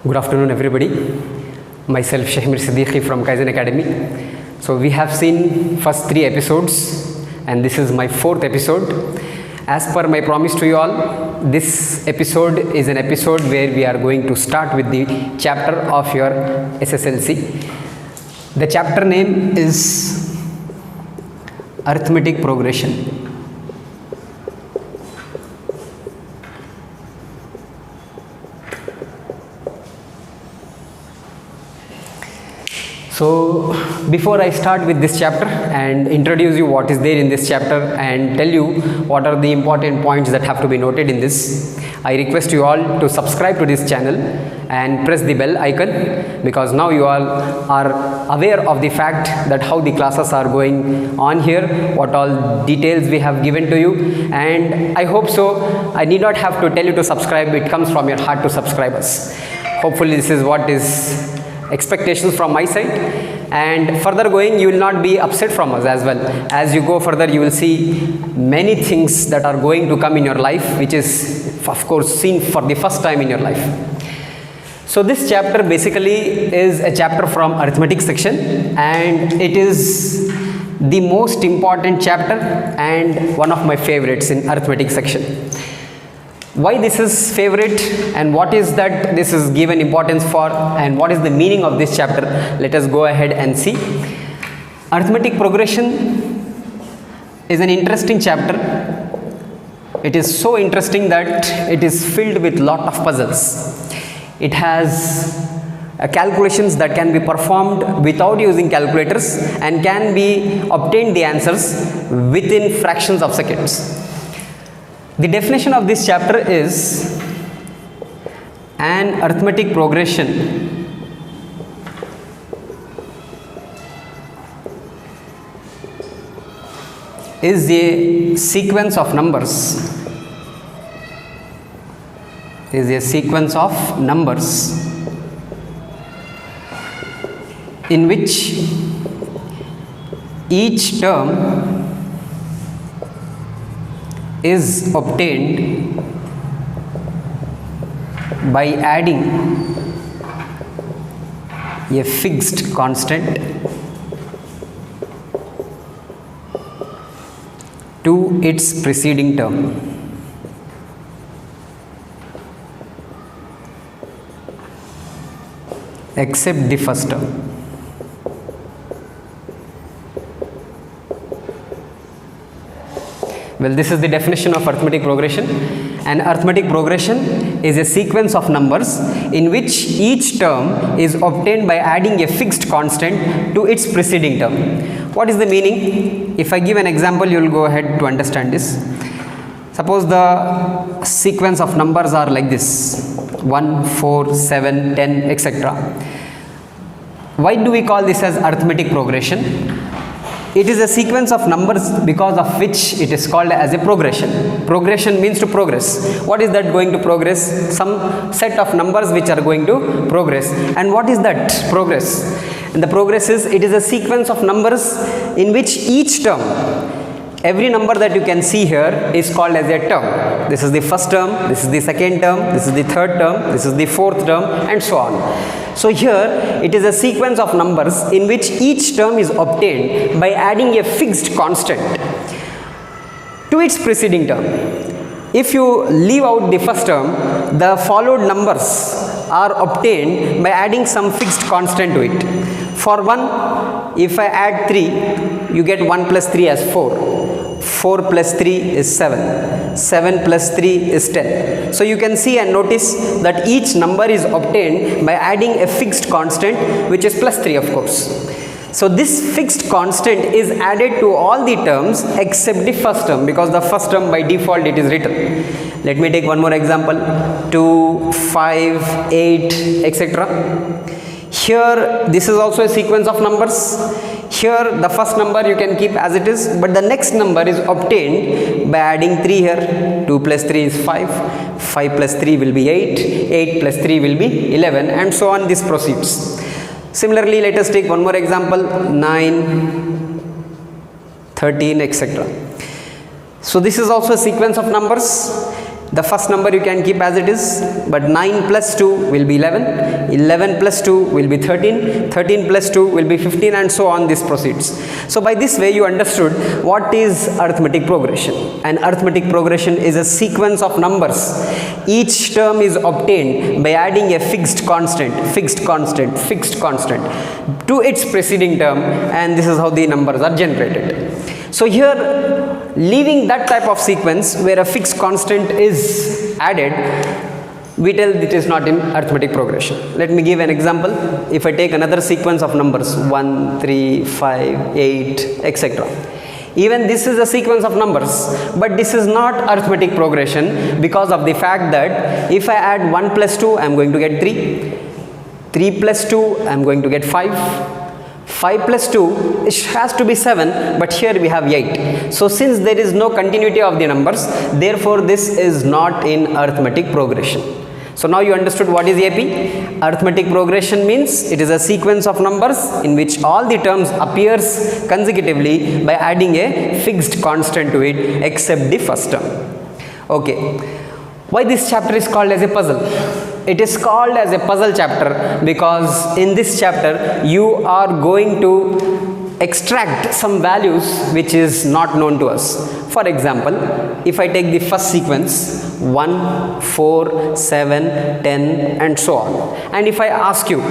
Good afternoon, everybody. Myself Shahmir Siddiqui from Kaizen Academy. So we have seen first 3 episodes and this is my 4th episode. As per my promise to you all, this episode is an episode where we are going to start with the chapter of your SSLC. The chapter name is Arithmetic Progression. So before I start with this chapter and introduce you what is there in this chapter and tell you what are the important points that have to be noted in this, I request you all to subscribe to this channel and press the bell icon, because now you all are aware of the fact that how the classes are going on here, what all details we have given to you, and I hope so. I need not have to tell you to subscribe, it comes from your heart to subscribe us. Hopefully this is what is expectations from my side, and further going you will not be upset from us as well. As you go further, you will see many things that are going to come in your life, which is of course seen for the first time in your life. So this chapter basically is a chapter from arithmetic section, and it is the most important chapter and one of my favorites in arithmetic section. Why this is favorite and what is that this is given importance for and what is the meaning of this chapter, let us go ahead and see. Arithmetic progression is an interesting chapter. It is so interesting that it is filled with lot of puzzles. It has calculations that can be performed without using calculators and can be obtained the answers within fractions of seconds. The definition of this chapter is an arithmetic progression is a sequence of numbers in which each term is obtained by adding a fixed constant to its preceding term. Except the first term. Well, this is the definition of arithmetic progression. An arithmetic progression is a sequence of numbers in which each term is obtained by adding a fixed constant to its preceding term. What is the meaning? If I give an example, you will go ahead to understand this. Suppose the sequence of numbers are like this: 1, 4, 7, 10, etc. Why do we call this as arithmetic progression? It is a sequence of numbers because of which it is called as a progression. Progression means to progress. What is that going to progress? Some set of numbers which are going to progress. And what is that progress? And the progress is, it is a sequence of numbers in which each term, every number that you can see here is called as a term. This is the first term, this is the second term, this is the third term, this is the fourth term, and so on. So here it is a sequence of numbers in which each term is obtained by adding a fixed constant to its preceding term. If you leave out the first term, the followed numbers are obtained by adding some fixed constant to it. For 1, if I add 3, you get 1 plus 3 as 4. 4 plus 3 is 7. 7 plus 3 is 10. So you can see and notice that each number is obtained by adding a fixed constant, which is plus 3 of course. So this fixed constant is added to all the terms except the first term, because the first term by default it is written. Let me take one more example: 2, 5, 8, etc. Here this is also a sequence of numbers. Here the first number you can keep as it is, but the next number is obtained by adding 3 here. 2 plus 3 is 5. 5 plus 3 will be 8. 8 plus 3 will be 11, and so on this proceeds. Similarly, let us take one more example: 9, 13, etc. So this is also a sequence of numbers. The first number you can keep as it is, but 9 plus 2 will be 11, 11 plus 2 will be 13, 13 plus 2 will be 15, and so on this proceeds. So by this way you understood what is arithmetic progression. An arithmetic progression is a sequence of numbers. Each term is obtained by adding a fixed constant to its preceding term, and this is how the numbers are generated. So here, leaving that type of sequence where a fixed constant is added, we tell it is not in arithmetic progression. Let me give an example. If I take another sequence of numbers 1, 3, 5, 8, etc. Even this is a sequence of numbers, but this is not arithmetic progression because of the fact that if I add 1 plus 2, I am going to get 3, 3 plus 2, I am going to get 5, 5 plus 2, it has to be 7, but here we have 8. So since there is no continuity of the numbers, therefore this is not in arithmetic progression. So now you understood what is AP. Arithmetic progression means it is a sequence of numbers in which all the terms appears consecutively by adding a fixed constant to it except the first term. Okay. Why this chapter is called as a puzzle? It is called as a puzzle chapter because in this chapter you are going to extract some values which is not known to us. For example, if I take the first sequence 1, 4, 7, 10 and so on, and if I ask you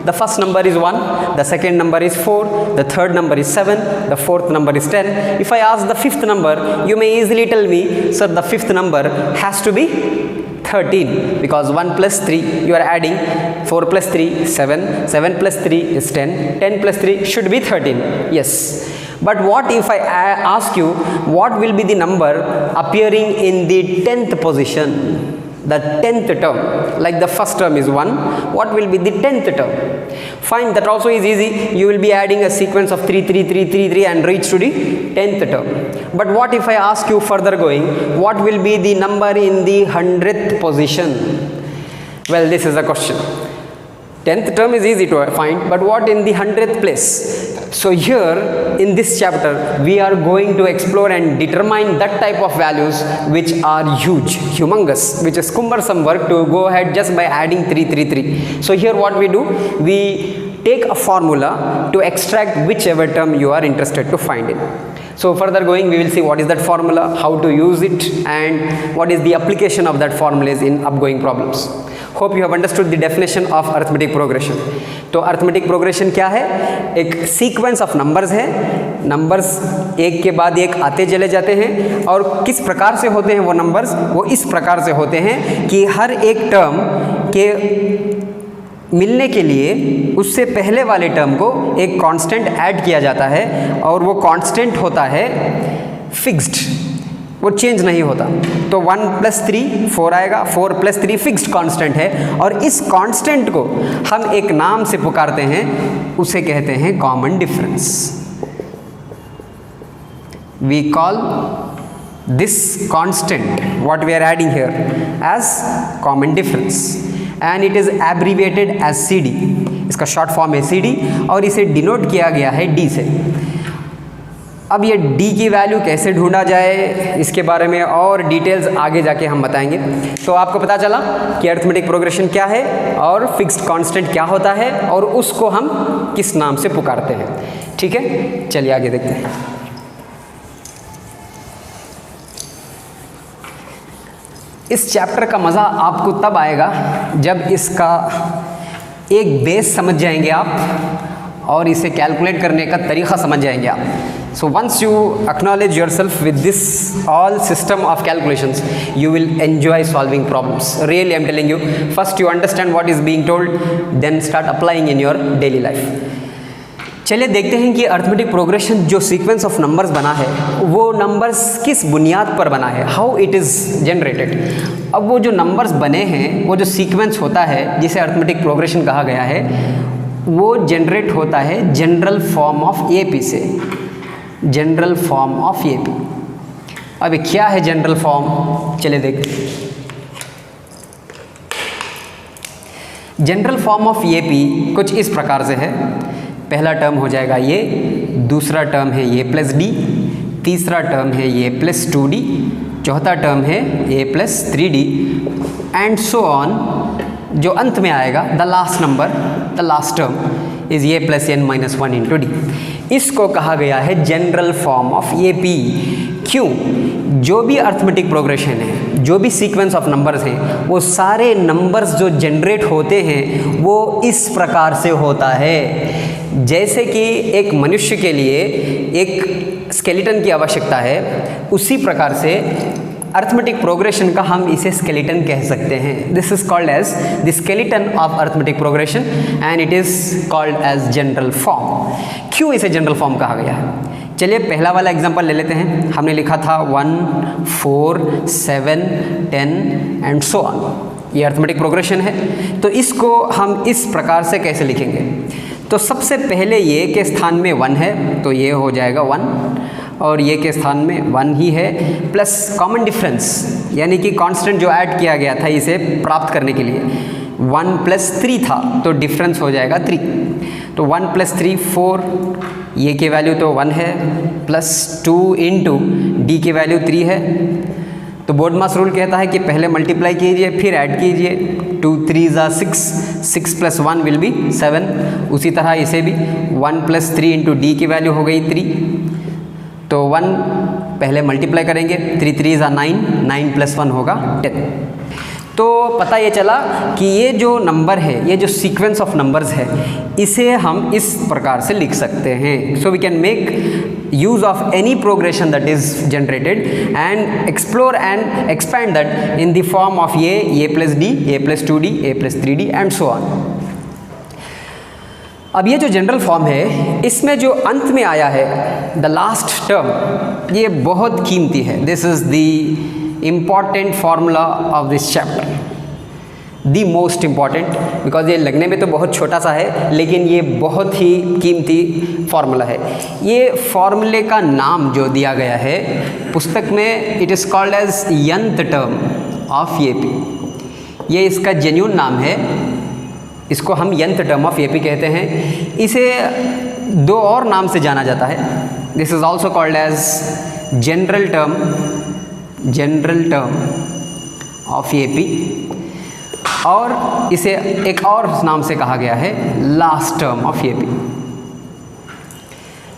the first number is 1, the second number is 4, the third number is 7, the fourth number is 10. If I ask the fifth number, you may easily tell me, sir, the fifth number has to be 13 because 1 plus 3 you are adding, 4 plus 3 7, 7 plus 3 is 10, 10 plus 3 should be 13. Yes, but what if I ask you what will be the number appearing in the 10th position, the 10th term? Like the first term is 1, what will be the 10th term? Fine, that also is easy. You will be adding a sequence of 3 3 3 3 3 and reach to the 10th term. But what if I ask you further going, what will be the number in the 100th position? Well, this is a question. 10th term is easy to find, but what in the 100th place? So here in this chapter we are going to explore and determine that type of values which are huge, humongous, which is cumbersome work to go ahead just by adding 3 3 3. So here what we do, we take a formula to extract whichever term you are interested to find in. So further going, we will see what is that formula, how to use it, and what is the application of that formulas in upgoing problems. Hope you have understood the definition of arithmetic progression. तो arithmetic progression क्या है? एक sequence of numbers है, numbers एक के बाद एक आते चले जाते हैं, और किस प्रकार से होते हैं वो numbers? वो इस प्रकार से होते हैं कि हर एक term के मिलने के लिए उससे पहले वाले टर्म को एक कांस्टेंट ऐड किया जाता है, और वो कांस्टेंट होता है फिक्स्ड, वो चेंज नहीं होता. तो 1 + 3 4 आएगा, 4 + 3 फिक्स्ड कांस्टेंट है, और इस कांस्टेंट को हम एक नाम से पुकारते हैं, उसे कहते हैं common difference. We call this constant what we are adding here as common difference, and it is abbreviated as CD. इसका शॉर्ट फॉर्म है CD, और इसे डिनोट किया गया है D से. अब ये D की वैल्यू कैसे ढूंढा जाए, इसके बारे में और डिटेल्स आगे जाके हम बताएंगे. तो आपको पता चला कि अरिथमेटिक प्रोग्रेशन क्या है और फिक्स्ड कांस्टेंट क्या होता है, और उसको हम किस नाम से पुकारते हैं. ठीक है, चलिए आगे देखते हैं. इस चैप्टर का मज़ा आपको तब आएगा जब इसका एक बेस समझ जाएंगे आप, और इसे कैलकुलेट करने का तरीक़ा समझ जाएंगे आप. So once you acknowledge yourself with this all system of calculations, you will enjoy solving problems. Really, I'm telling you. First you understand what is being told, then start applying in your daily life. चलिए देखते हैं कि arithmetic progression जो sequence of numbers बना है, वो numbers किस बुनियाद पर बना है, हाउ इट इज़ जनरेटेड. अब वो जो नंबर्स बने हैं, वो जो सीक्वेंस होता है जिसे अरिथमेटिक प्रोग्रेशन कहा गया है, वो जनरेट होता है जनरल फॉर्म ऑफ AP से. General form of AP. अब क्या है जनरल फॉर्म, चलिए देखते हैं. जनरल फॉर्म ऑफ AP कुछ इस प्रकार से है. पहला टर्म हो जाएगा ये, दूसरा टर्म है ये +D, तीसरा टर्म है ये +2D, चौथा टर्म है a plus 3d and so on. जो अंत में आएगा the last term is a plus n minus 1 into D. इसको कहा गया है general form of A P. क्यों? जो भी अर्थमेटिक प्रोग्रेशन है, जो भी सीक्वेंस ऑफ नंबर्स हैं, वो सारे नंबर्स जो जनरेट होते हैं वो इस प्रकार से होता है। जैसे कि एक मनुष्य के लिए एक स्केलेटन की आवश्यकता है, उसी प्रकार से अर्थमेटिक प्रोग्रेशन का हम इसे स्केलेटन कह सकते हैं। This is called as the skeleton of arithmetic progression and it is called as general form. क्यों इसे जनरल फॉर्म कहा गया है? चलिए पहला वाला एग्जांपल ले लेते हैं। हमने लिखा था 1, 4, 7, 10 एंड सो ऑन। ये अर्थमेटिक प्रोग्रेशन है, तो इसको हम इस प्रकार से कैसे लिखेंगे? तो सबसे पहले ये के स्थान में 1 है, तो ये हो जाएगा 1, और ये के स्थान में 1 ही है, प्लस कॉमन डिफरेंस यानी कि कांस्टेंट जो ऐड किया गया था इसे प्राप्त करने के लिए 1 प्लस 3 था, तो डिफरेंस हो जाएगा 3। तो 1 प्लस 3 4, ये की वैल्यू तो 1 है, प्लस 2 इंटू डी की वैल्यू 3 है। तो बोर्डमास रूल कहता है कि पहले मल्टीप्लाई कीजिए फिर ऐड कीजिए। 2 3 6, 6 प्लस 1 विल बी 7। उसी तरह इसे भी 1 प्लस 3 इंटू डी की वैल्यू हो गई 3। तो 1 पहले मल्टीप्लाई करेंगे, 3 3 9, 9 प्लस 1 होगा 10। तो पता ये चला कि ये जो नंबर है, ये जो सीक्वेंस ऑफ नंबर्स है, इसे हम इस प्रकार से लिख सकते हैं। So we can make use of any progression that is generated and explore and expand that in the form of a plus d, a plus 2d, a plus 3d and so on. अब ये जो general form है, इसमें जो अंत में आया है द लास्ट टर्म, ये बहुत कीमती है। This is the important formula of this chapter, the most important, because ये लगने में तो बहुत छोटा सा है लेकिन ये बहुत ही कीमती फार्मूला है। ये फार्मूले का नाम जो दिया गया है पुस्तक में, it is called as nth term of A P. ये इसका जेन्युइन नाम है, इसको हम nth term of A P कहते हैं। इसे दो और नाम से जाना जाता है। This is also called as general term of A P, और इसे एक और नाम से कहा गया है last term of A P.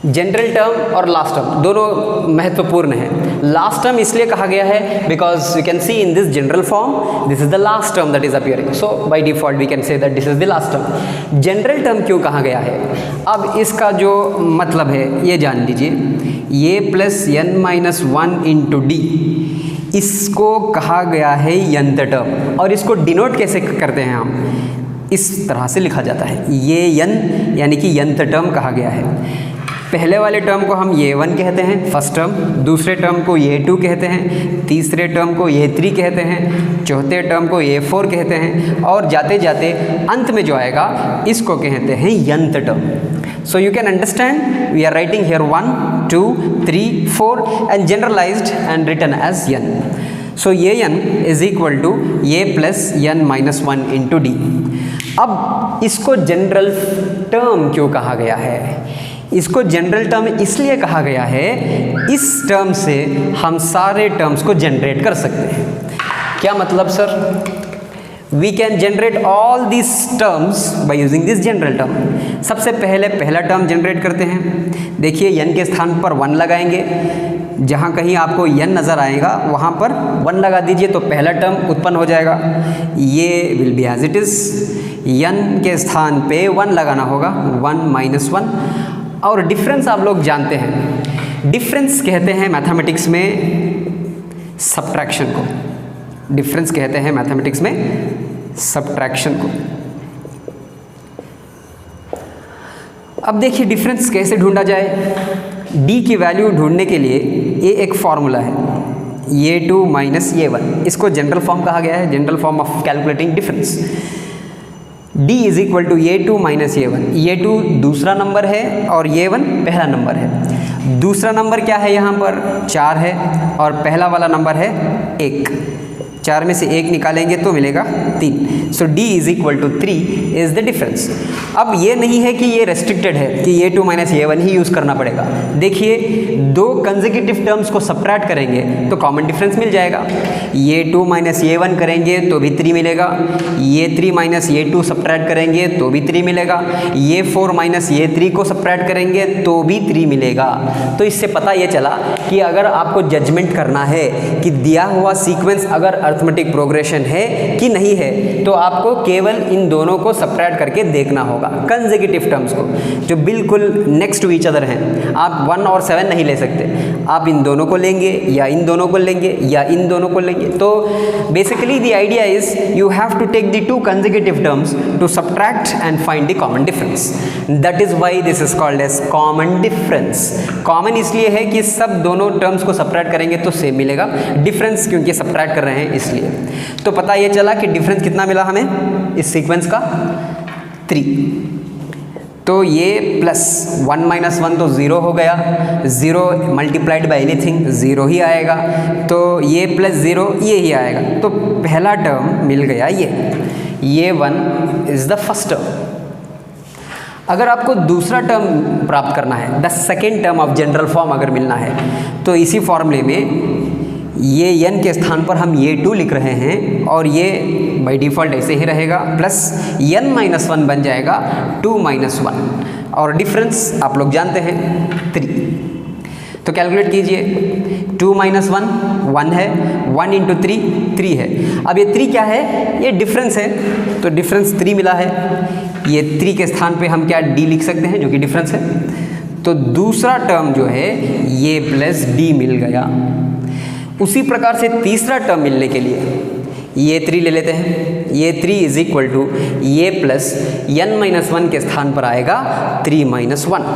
General term और लास्ट टर्म दोनों महत्वपूर्ण है। लास्ट टर्म इसलिए कहा गया है because you can see in this general form this is the last term that is appearing, so by default we can say that this is the last term. General term क्यों कहा गया है? अब इसका जो मतलब है ये जान लीजिए। A plus n minus 1 into D, इसको कहा गया है nth टर्म, और इसको डिनोट कैसे करते हैं हम? इस तरह से लिखा जाता है, ये n यानी कि nth टर्म कहा गया है। पहले वाले टर्म को हम a1 कहते हैं, फर्स्ट टर्म। दूसरे टर्म को a2 कहते हैं, तीसरे टर्म को a3 कहते हैं, चौथे टर्म को a4 कहते हैं, और जाते जाते अंत में जो आएगा इसको कहते हैं nth term. So you can understand we are writing here 1, 2, 3, 4 and generalized and written as n. So an is equal to a plus n minus 1 into d. अब इसको जनरल टर्म क्यों कहा गया है? इसको जनरल टर्म इसलिए कहा गया है, इस टर्म से हम सारे टर्म्स को जनरेट कर सकते हैं। क्या मतलब sir? We can generate all these terms by using this general term. सबसे पहले पहला टर्म जनरेट करते हैं। देखिए n के स्थान पर 1 लगाएंगे, जहाँ कहीं आपको n नज़र आएगा वहाँ पर 1 लगा दीजिए तो पहला टर्म उत्पन्न हो जाएगा। ये will be as it is, n के स्थान पे 1 लगाना होगा, 1 माइनस 1। और डिफरेंस आप लोग जानते हैं, डिफरेंस कहते हैं मैथमेटिक्स में सब्ट्रैक्शन को। डिफरेंस कहते हैं मैथमेटिक्स में सब्ट्रैक्शन को। अब देखिए डिफरेंस कैसे ढूंढा जाए। d की वैल्यू ढूंढने के लिए ये एक फॉर्मूला है, a2 माइनस a1। इसको जनरल फॉर्म कहा गया है, general form of calculating difference. d is equal to a2 minus a1। a2 दूसरा नंबर है और a1 पहला नंबर है। दूसरा नंबर क्या है? यहाँ पर 4 है और पहला वाला नंबर है 1। 4 में से 1 निकालेंगे तो मिलेगा 3। So d is equal to 3 is the difference. अब ये नहीं है कि ये रेस्ट्रिक्टेड है कि a2 माइनस a1 ही यूज़ करना पड़ेगा। देखिए, दो कंसेक्यूटिव टर्म्स को सबट्रैक्ट करेंगे तो कॉमन डिफरेंस मिल जाएगा। a2 माइनस a1 करेंगे तो भी 3 मिलेगा, a3 माइनस a2 सबट्रैक्ट करेंगे तो भी 3 मिलेगा, a4 माइनस a3 को सबट्रैक्ट करेंगे तो भी 3 मिलेगा। तो इससे पता ये चला कि अगर आपको जजमेंट करना है कि दिया हुआ सीक्वेंस अगर अर्थमेटिक प्रोग्रेशन है कि नहीं है, तो आपको केवल इन दोनों को सबट्रैक्ट करके देखना होगा, कंसेक्यूटिव टर्म्स को जो बिल्कुल नेक्स्ट टू ईच अदर हैं। आप 1 और 7 नहीं ले सकते, आप इन दोनों को लेंगे या इन दोनों को लेंगे या इन दोनों को लेंगे। तो basically the idea is you have to take the 2 consecutive terms to subtract and find the common difference. That is why this is called as common difference. Common इसलिए है कि सब दोनों टर्म्स को सबट्रैक्ट करेंगे तो सेम मिलेगा, difference क्योंकि सबट्रैक्ट कर रहे हैं इसलिए। तो पता ये चला कि डिफरेंस कितना मिला हमें इस सीक्वेंस का 3। तो ये प्लस 1 माइनस 1 तो 0 हो गया, 0 मल्टीप्लाइड बाय एनीथिंग 0 ही आएगा, तो ये प्लस 0 ये ही आएगा। तो पहला टर्म मिल गया ये 1 इज द फर्स्ट टर्म। अगर आपको दूसरा टर्म प्राप्त करना है, the second term of general form अगर मिलना है, तो इसी फॉर्मूले में ये n के स्थान पर हम ये 2 लिख रहे हैं और ये बाई डिफ़ॉल्ट ऐसे ही रहेगा, प्लस n माइनस 1 बन जाएगा 2 माइनस 1 और डिफरेंस आप लोग जानते हैं 3। तो कैलकुलेट कीजिए, 2 माइनस 1 है, 1 इंटू 3 है। अब ये 3 क्या है, ये डिफरेंस है, तो डिफरेंस 3 मिला है। ये 3 के स्थान पे हम क्या d लिख सकते हैं जो कि डिफरेंस है। तो दूसरा टर्म जो है ये प्लस d मिल गया। उसी प्रकार से तीसरा टर्म मिलने के लिए ये 3 ले लेते हैं। ये 3 इज इक्वल टू ये प्लस n माइनस 1 के स्थान पर आएगा 3 माइनस 1।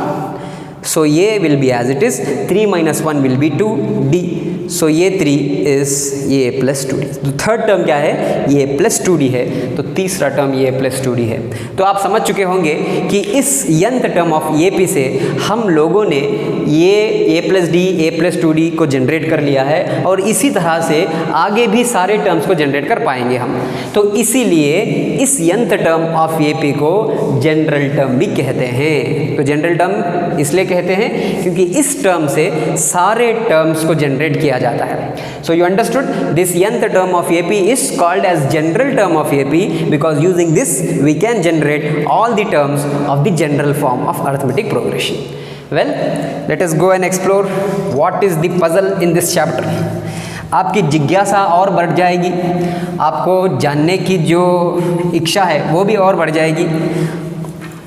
सो ये will be as it is, 3 minus 1 will be 2d। So ये 3 इज ये प्लस 2d। तो थर्ड टर्म क्या है, ये प्लस 2d है, तो तीसरा टर्म ये प्लस 2d है। तो आप समझ चुके होंगे कि इस nth टर्म ऑफ ये p से हम लोगों ने ये a plus d a plus 2d को जनरेट कर लिया है और इसी तरह से आगे भी सारे टर्म्स को जनरेट कर पाएंगे हम। तो इसीलिए इस nth टर्म ऑफ ये p को जनरल टर्म भी कहते हैं। तो जनरल टर्म इसलिए कहते हैं क्योंकि इस टर्म से सारे टर्म्स को जनरेट किया जाता है। So you understood, this nth term of AP is called as general term of AP because using this we can generate all the terms of the general form of arithmetic progression. Well, let us go and explore what is the puzzle in this chapter. आपकी जिज्ञासा और बढ़ जाएगी, आपको जानने की जो इच्छा है वो भी और बढ़ जाएगी।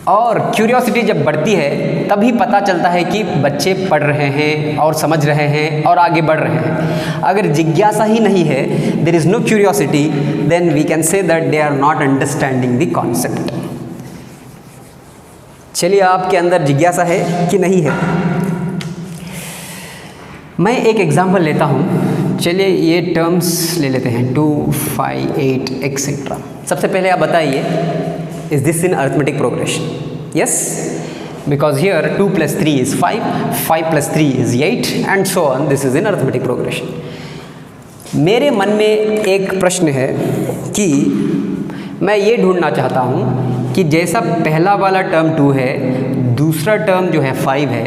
और क्यूरियोसिटी जब बढ़ती है तभी पता चलता है कि बच्चे पढ़ रहे हैं और समझ रहे हैं और आगे बढ़ रहे हैं। अगर जिज्ञासा ही नहीं है, there is no curiosity, then we can say that they are not understanding the concept. चलिए, आपके अंदर जिज्ञासा है कि नहीं है? मैं एक एग्जाम्पल लेता हूँ। चलिए, ये टर्म्स ले लेते हैं 2, 5, 8 एक्सेट्रा। सबसे पहले आप बताइए, is this in arithmetic progression? Yes, because here 2 plus 3 is 5, 5 plus 3 is 8 and so on. This is in arithmetic progression. मेरे मन में एक प्रश्न है कि मैं ये ढूंढना चाहता हूँ कि जैसा पहला वाला टर्म 2 है, दूसरा टर्म जो है 5 है,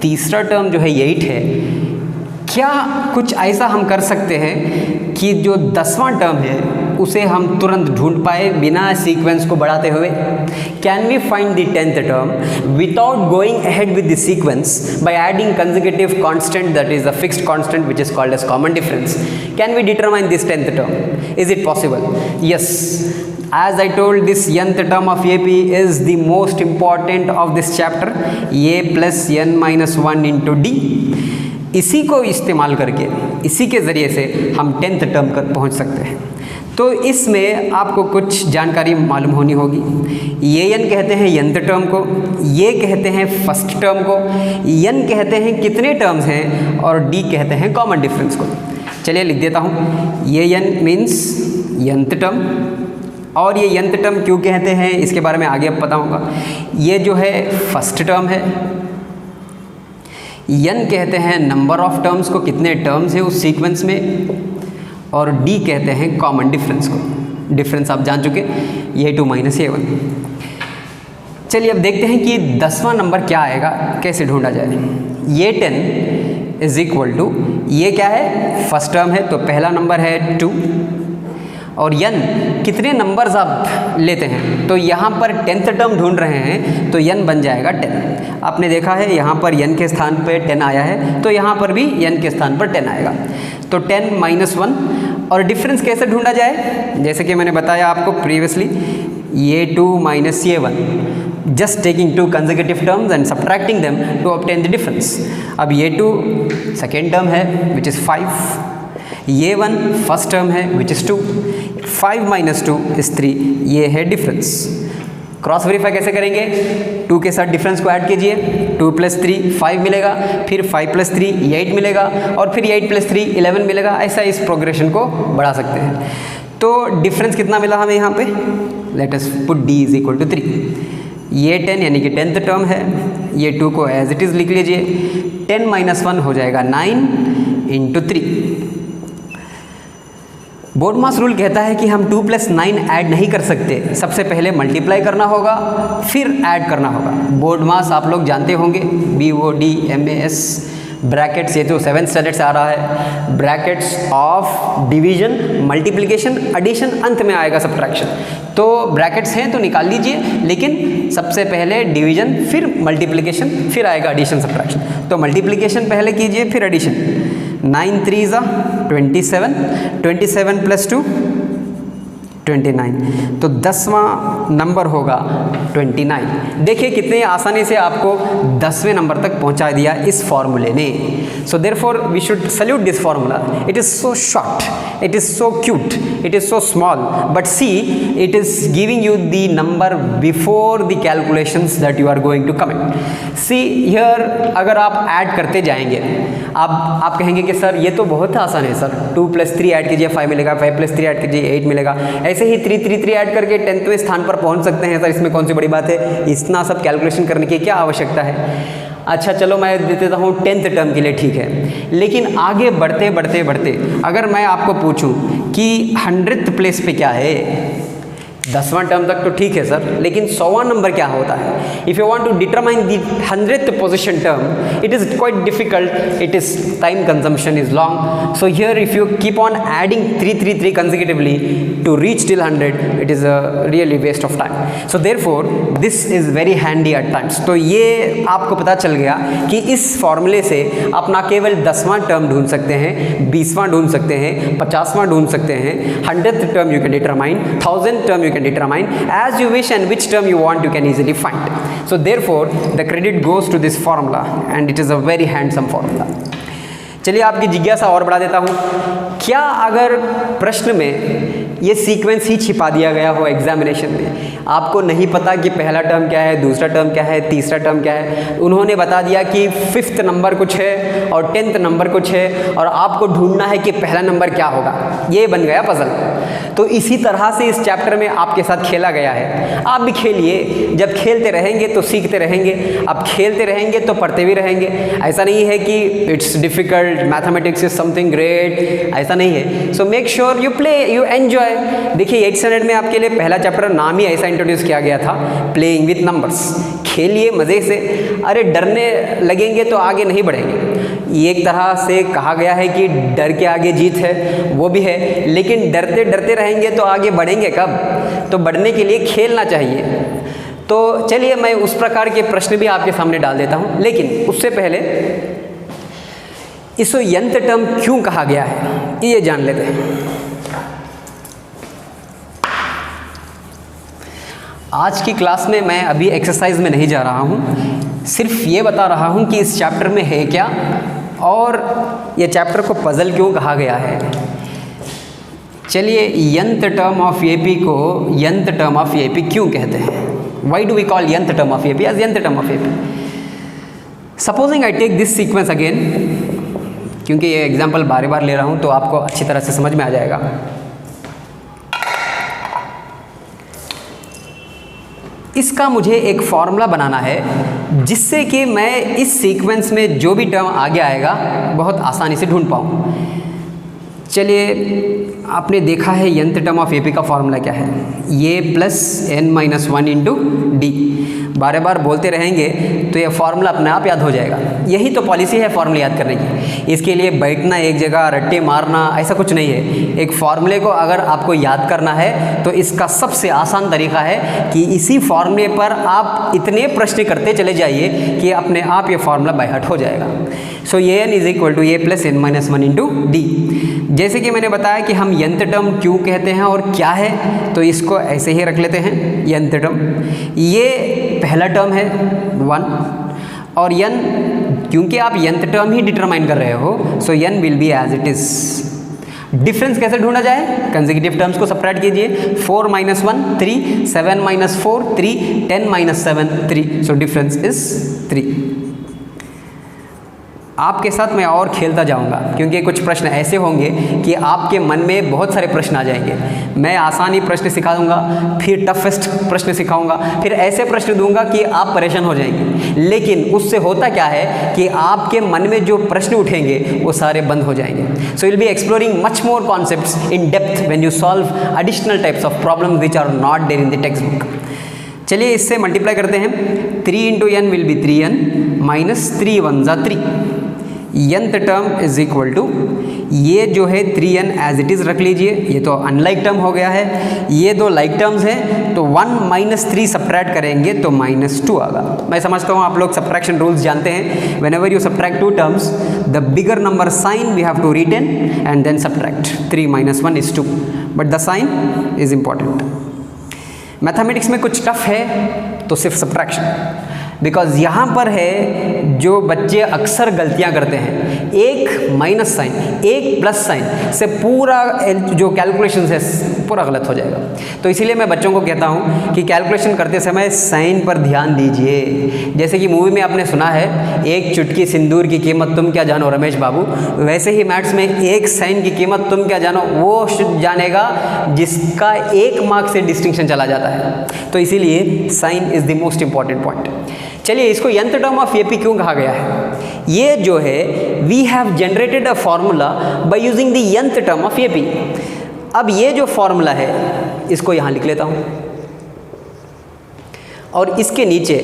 तीसरा टर्म जो है 8 है, क्या कुछ ऐसा हम कर सकते हैं कि जो 10वां टर्म है उसे हम तुरंत ढूंढ पाए बिना सीक्वेंस को बढ़ाते हुए? Can we find the 10th term without going ahead with the sequence by adding consecutive constant that is a fixed constant which is called as common difference? Can we determine this 10th term? Is it possible? Yes, as I told, this nth term of AP is the most important of this chapter, a plus n minus 1 into d। इसी को इस्तेमाल करके, इसी के ज़रिए से हम 10th term पर पहुंच सकते हैं। तो इसमें आपको कुछ जानकारी मालूम होनी होगी। ये n कहते हैं nth टर्म को, ये कहते हैं फर्स्ट टर्म को, n कहते हैं कितने टर्म्स हैं और d कहते हैं कॉमन डिफरेंस को। चलिए लिख देता हूँ, ये n मीन्स nth टर्म, और ये nth टर्म क्यों कहते हैं इसके बारे में आगे अब पता होगा। ये जो है फर्स्ट टर्म है, n कहते हैं नंबर ऑफ टर्म्स को, कितने टर्म्स हैं उस सीक्वेंस में, और डी कहते हैं कॉमन डिफरेंस को। डिफरेंस आप जान चुके, A2 माइनस A1। चलिए अब देखते हैं कि 10वां नंबर क्या आएगा, कैसे ढूंढा जाए। A10 इज इक्वल टू, ये क्या है, फर्स्ट टर्म है तो पहला नंबर है 2, और n कितने नंबर्स आप लेते हैं, तो यहाँ पर 10th टर्म ढूंढ रहे हैं तो n बन जाएगा 10। आपने देखा है यहाँ पर n के स्थान पे 10 आया है, तो यहाँ पर भी n के स्थान पर 10 आएगा, तो 10 माइनस 1। और डिफरेंस कैसे ढूंढा जाए, जैसे कि मैंने बताया आपको previously, A2 minus A1, just taking two consecutive terms and subtracting them to obtain the difference। अब A2 सेकेंड टर्म है which is 5, A1 first term है which is 2, 5 माइनस 2 is 3, ये है डिफरेंस। क्रॉस वेरीफाई कैसे करेंगे, 2 के साथ difference को ऐड कीजिए, 2 प्लस 3 5 मिलेगा, फिर 5 प्लस 3 8 मिलेगा, और फिर 8 प्लस 3 11 मिलेगा। ऐसा इस प्रोग्रेशन को बढ़ा सकते हैं। तो डिफरेंस कितना मिला हमें यहाँ पे, let us put D is equal to 3। ये 10 यानी कि 10th टर्म है, ये 2 को एज इट इज़ लिख लीजिए, 10 माइनस 1 हो जाएगा 9 इंटू 3। बोर्डमास रूल कहता है कि हम 2 प्लस 9 ऐड नहीं कर सकते, सबसे पहले मल्टीप्लाई करना होगा फिर ऐड करना होगा। बोर्डमास आप लोग जानते होंगे, BODMAS ब्रैकेट्स, ये तो 7th स्टैंडर्ड से आ रहा है, brackets of division, multiplication, addition, अंत में आएगा सब्ट्रैक्शन। तो ब्रैकेट्स हैं तो निकाल लीजिए, लेकिन सबसे पहले डिवीजन फिर मल्टीप्लिकेशन फिर आएगा एडिशन सब्ट्रैक्शन। तो मल्टीप्लिकेशन पहले कीजिए फिर एडिशन। 9 3 ज़ा 27, 27 प्लस 2 29, तो 10वां नंबर होगा 29। देखिए कितने आसानी से आपको 10वें नंबर तक पहुंचा दिया इस फॉर्मूले ने। So therefore we should salute this formula. It is so short, it is so cute, it is so small, but see it is giving you the number before the calculations that you are going to comment. See here, अगर आप add करते जाएंगे, आप कहेंगे कि sir ये तो बहुत आसान है सर, 2 प्लस 3 ऐड कीजिए 5 मिलेगा, 5 प्लस 3 ऐड कीजिए 8 मिलेगा, ऐसे ही 3 3 3 ऐड करके 10वें स्थान पर पहुंच सकते हैं सर, इसमें कौन सी बड़ी बात है, इतना सब कैलकुलेशन करने की क्या आवश्यकता है। अच्छा चलो मैं दे देता हूँ 10th टर्म के लिए, ठीक है, लेकिन आगे बढ़ते बढ़ते बढ़ते अगर मैं आपको पूछूं कि 100th प्लेस पे क्या है, 10वां टर्म तक तो ठीक है सर, लेकिन 100वां नंबर क्या होता है। If you want to determine the 100th position term, it is quite difficult, it is time consumption is long. So here if you keep on adding 3 3 3 consecutively to reach till 100, it is a really waste of time. So therefore this is very handy at times. तो ये आपको पता चल गया कि इस फॉर्मूले से आप ना केवल 10वां टर्म ढूंढ सकते हैं, 20वां ढूंढ सकते हैं, 50वां ढूंढ सकते हैं, 100th term you can determine, 1000th term you can determine as you wish, and which term you want you can easily find. So therefore the credit goes to this formula and it is a very handsome formula. चलिए आपकी जिज्ञासा और बढ़ा देता हूँ, क्या अगर प्रश्न में ये सीक्वेंस ही छिपा दिया गया हो एग्जामिनेशन में, आपको नहीं पता कि पहला टर्म क्या है, दूसरा टर्म क्या है, तीसरा टर्म क्या है, उन्होंने बता दिया कि 5th नंबर कुछ है और 10th नंबर कुछ है और आपको ढूंढना है कि पहला नंबर क्या होगा, ये बन गया पजल। तो इसी तरह से इस चैप्टर में आपके साथ खेला गया है, आप भी खेलिए। जब खेलते रहेंगे तो सीखते रहेंगे, आप खेलते रहेंगे तो पढ़ते भी रहेंगे। ऐसा नहीं है कि it's difficult, mathematics is something great, ऐसा नहीं है। So make sure you play, you enjoy. देखिए 8th स्टैंडर्ड में आपके लिए पहला चैप्टर नाम ही ऐसा इंट्रोड्यूस किया गया था, प्लेइंग विथ नंबर्स। खेलिए मज़े से, अरे डरने लगेंगे तो आगे नहीं बढ़ेंगे। एक तरह से कहा गया है कि डर के आगे जीत है, वो भी है, लेकिन डरते डरते रहेंगे तो आगे बढ़ेंगे कब? तो बढ़ने के लिए खेलना चाहिए। तो चलिए मैं उस प्रकार के प्रश्न भी आपके सामने डाल देता हूँ, लेकिन उससे पहले इसको यंत्र टर्म क्यों कहा गया है ये जान लेते हैं। आज की क्लास में मैं अभी एक्सरसाइज में नहीं जा रहा हूँ, सिर्फ ये बता रहा हूँ कि इस चैप्टर में है क्या और ये चैप्टर को पजल क्यों कहा गया है। चलिए यंत्र टर्म ऑफ एपी को यंत्र टर्म ऑफ एपी क्यों कहते हैं? वाई डू वी कॉल यंत्र टर्म ऑफ एपी एज यंत्र term of AP? Supposing I take this sequence again, क्योंकि ये एग्जाम्पल बार बार ले रहा हूँ तो आपको अच्छी तरह से समझ में आ जाएगा। इसका मुझे एक फॉर्मूला बनाना है जिससे कि मैं इस सीक्वेंस में जो भी टर्म आगे आएगा बहुत आसानी से ढूंढ पाऊँ। चलिए, आपने देखा है nth टर्म ऑफ AP का फॉर्मूला क्या है, ये प्लस n-1 इंटू डी। बार बार बोलते रहेंगे तो ये फार्मूला अपने आप याद हो जाएगा। यही तो पॉलिसी है फार्मूला याद करने की। इसके लिए बैठना एक जगह, रट्टे मारना, ऐसा कुछ नहीं है। एक फार्मूले को अगर आपको याद करना है तो इसका सबसे आसान तरीका है कि इसी फार्मूले पर आप इतने प्रश्न करते चले जाइए कि अपने आप ये फार्मूला बाय हार्ट हो जाएगा। सो ये n is equal to a plus n-1 into d. जैसे कि मैंने बताया कि हम nth टर्म क्यों कहते हैं और क्या है, तो इसको ऐसे ही रख लेते हैं nth टर्म। ये पहला टर्म है 1 और n, क्योंकि आप nth टर्म ही डिटरमाइन कर रहे हो, so n will be as it is. Difference कैसे ढूंढा जाए, कंसेक्यूटिव टर्म्स को सबट्रैक्ट कीजिए। 4 - 1 3, 7 - 4 3, 10 - 7 3, सो डिफरेंस इज 3। आपके साथ मैं और खेलता जाऊंगा क्योंकि कुछ प्रश्न ऐसे होंगे कि आपके मन में बहुत सारे प्रश्न आ जाएंगे। मैं आसानी प्रश्न सिखाऊंगा, फिर टफेस्ट प्रश्न सिखाऊंगा, फिर ऐसे प्रश्न दूंगा कि आप परेशान हो जाएंगे। लेकिन उससे होता क्या है कि आपके मन में जो प्रश्न उठेंगे वो सारे बंद हो जाएंगे। So will be exploring much more concepts in depth when you solve additional types of problems which are not there in the text book. चलिए इससे मल्टीप्लाई करते हैं। 3 into n will be 3n minus 3 1 जा 3। nth टर्म is equal to, ये जो है 3n as it is रख लीजिए, ये तो अनलाइक टर्म हो गया है। ये दो लाइक टर्म्स हैं तो 1 - 3 सब्ट्रैक्ट करेंगे तो -2 आएगा। मैं समझता हूँ आप लोग सब्ट्रैक्शन रूल्स जानते हैं। Whenever you subtract two terms, the bigger number sign we have to retain and then subtract. 3 - 1 is 2, but the sign is important. Mathematics में कुछ टफ है तो सिर्फ सब्ट्रैक्शन, बिकॉज यहाँ पर है जो बच्चे अक्सर गलतियाँ करते हैं, एक माइनस साइन, एक प्लस साइन से पूरा जो कैलकुलेशन है पूरा गलत हो जाएगा। तो इसीलिए मैं बच्चों को कहता हूँ कि कैलकुलेशन करते समय साइन पर ध्यान दीजिए। जैसे कि मूवी में आपने सुना है, एक चुटकी सिंदूर की कीमत तुम क्या जानो रमेश बाबू, वैसे ही मैथ्स में एक साइन की कीमत तुम क्या जानो वो जानेगा जिसका 1 मार्क से डिस्टिंक्शन चला जाता है। तो इसीलिए sign is the most important point. चलिए, इसको nth टर्म ऑफ AP क्यों कहा गया है? ये जो है we have generated a formula by using the nth term of AP। अब ये जो फॉर्मूला है इसको यहाँ लिख लेता हूँ और इसके नीचे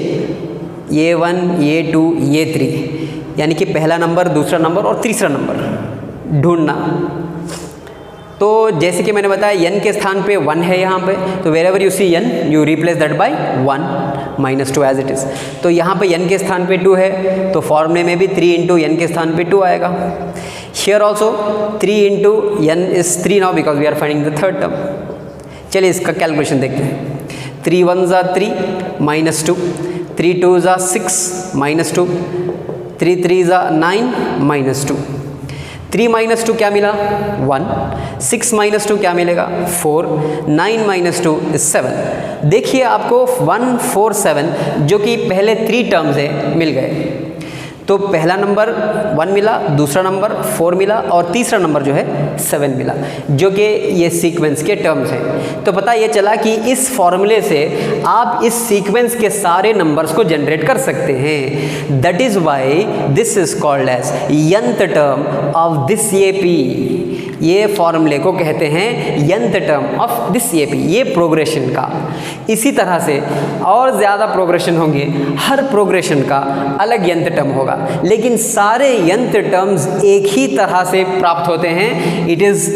ये 1, ये 2, ये 3, यानी कि पहला नंबर, दूसरा नंबर और तीसरा नंबर ढूंढना। तो जैसे कि मैंने बताया n के स्थान पे 1 है यहाँ पे, तो wherever you see n you replace that by 1 - 2 as it is. तो यहाँ पे n के स्थान पे 2 है तो फॉर्मूले में भी 3 इंटू n के स्थान पे 2 आएगा। Here also 3 into n is 3 now because we are finding the third term. चलिए इसका कैलकुलेशन देखते हैं। 3 1 जा 3 -2, 3 2 जा 6 -2, 3 3 जा 9 -2। 3 - 2 क्या मिला? 1। 6 - 2 क्या मिलेगा? 4। 9 - 2 इज 7। देखिए आपको 1 4 7 जो कि पहले 3 टर्म्स है मिल गए। तो पहला नंबर 1 मिला, दूसरा नंबर 4 मिला और तीसरा नंबर जो है 7 मिला, जो कि ये सीक्वेंस के टर्म्स हैं। तो पता ये चला कि इस फॉर्मूले से आप इस सीक्वेंस के सारे नंबर्स को जनरेट कर सकते हैं। That is why this is called as nth term of this AP। ये फॉर्मूले को कहते हैं nth term of this AP, ये प्रोग्रेशन का। इसी तरह से और ज़्यादा प्रोग्रेशन होंगे, हर प्रोग्रेशन का अलग nth टर्म होगा, लेकिन सारे nth टर्म्स एक ही तरह से प्राप्त होते हैं। It is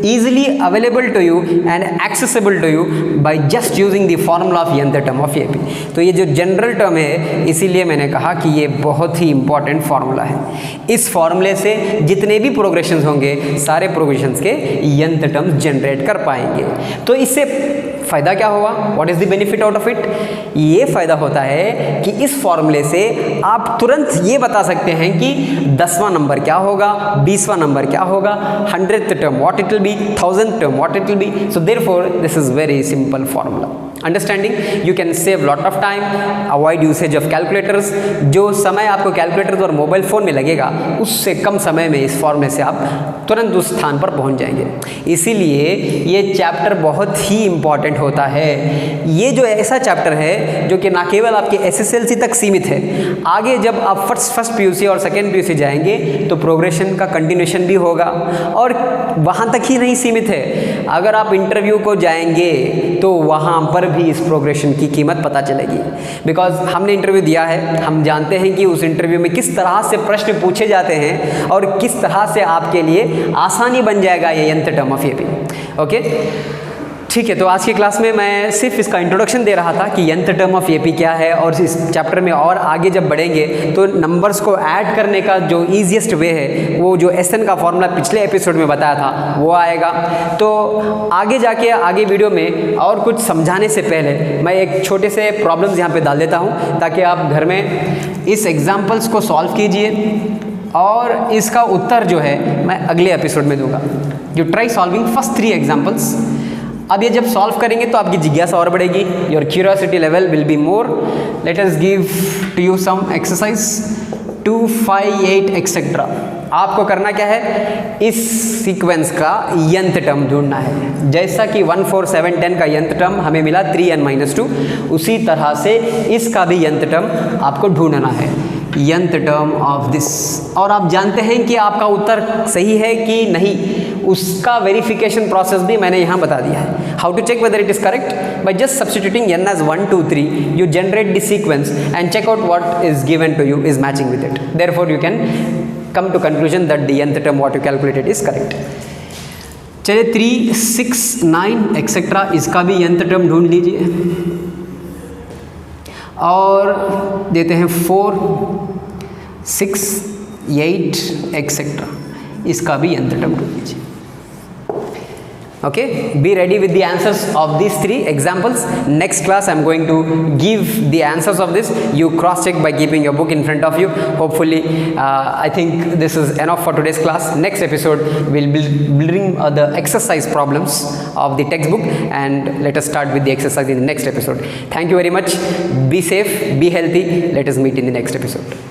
easily available to you and accessible to you by just using the formula of nth term of AP। तो ये जो जनरल टर्म है, इसीलिए मैंने कहा कि ये बहुत ही इंपॉर्टेंट फार्मूला है। इस फार्मूले से जितने भी प्रोग्रेशंस होंगे सारे प्रोग्रेशंस के nth टर्म्स जनरेट कर पाएंगे। तो इससे फ़ायदा क्या होगा? What is the benefit out of it? ये फ़ायदा होता है कि इस फॉर्मूले से आप तुरंत ये बता सकते हैं कि 10वां नंबर क्या होगा, 20वां नंबर क्या होगा, 100th term what it will be, 1000th term what it will be. So therefore this is very simple formula. Understanding, you can save lot of time, avoid usage of calculators. जो समय आपको calculators और mobile phone में लगेगा उससे कम समय में इस फॉर्मूले से आप तुरंत उस स्थान पर पहुंच जाएंगे। इसीलिए ये चैप्टर बहुत ही इम्पॉर्टेंट होता है। ये जो ऐसा चैप्टर है जो कि ना केवल आपके SSLC तक सीमित है, आगे जब आप फर्स्ट PUC और सेकेंड PUC जाएंगे तो प्रोग्रेशन का कंटिन्यूशन भी होगा। और वहाँ तक ही नहीं सीमित है, अगर आप इंटरव्यू को जाएंगे तो वहाँ पर भी इस प्रोग्रेशन की कीमत पता चलेगी। बिकॉज हमने इंटरव्यू दिया है, हम जानते हैं कि उस इंटरव्यू में किस तरह से प्रश्न पूछे जाते हैं और किस तरह से आपके लिए आसानी बन जाएगा ये nth term of AP। Okay, ठीक है। तो आज की क्लास में मैं सिर्फ इसका इंट्रोडक्शन दे रहा था कि nth टर्म ऑफ AP क्या है, और इस चैप्टर में और आगे जब बढ़ेंगे तो नंबर्स को ऐड करने का जो ईजिएस्ट वे है, वो जो SN का फॉर्मूला पिछले एपिसोड में बताया था वो आएगा। तो आगे जाके आगे वीडियो में और कुछ समझाने से पहले मैं एक छोटे से प्रॉब्लम्स यहाँ पे डाल देता हूँ ताकि आप घर में इस एग्जाम्पल्स को सॉल्व कीजिए और इसका उत्तर जो है मैं अगले एपिसोड में दूंगा। You try solving first 3 examples. अब ये जब सॉल्व करेंगे तो आपकी जिज्ञासा और बढ़ेगी, your curiosity level will be more. Let us give to you some exercise 2, 5, 8 etcetera. आपको करना क्या है, इस सीक्वेंस का nth टर्म ढूंढना है। जैसा कि 1, 4, 7, 10 का nth टर्म हमें मिला 3n-2, उसी तरह से इसका भी nth टर्म आपको ढूंढना है, nth टर्म ऑफ दिस। और आप जानते हैं कि आपका उत्तर सही है कि नहीं, उसका वेरिफिकेशन प्रोसेस भी मैंने यहाँ बता दिया है। How to check whether it is correct, by just substituting n as 1, 2, 3, you generate the sequence and check out what is given to you is matching with it. Therefore you can come to conclusion that the nth term what you calculated is correct. चलिए 3, 6, 9 etcetera, इसका भी nth term ढूंढ लीजिए और देते हैं 4, 6, 8 etcetera, इसका भी nth टर्म ढूंढ लीजिए। Okay, be ready with the answers of these 3 examples. Next class I am going to give the answers of this. You cross check by keeping your book in front of you. Hopefully I think this is enough for today's class. Next episode will bring the exercise problems of the textbook, and let us start with the exercise in the next episode. Thank you very much. Be safe, be healthy. Let us meet in the next episode.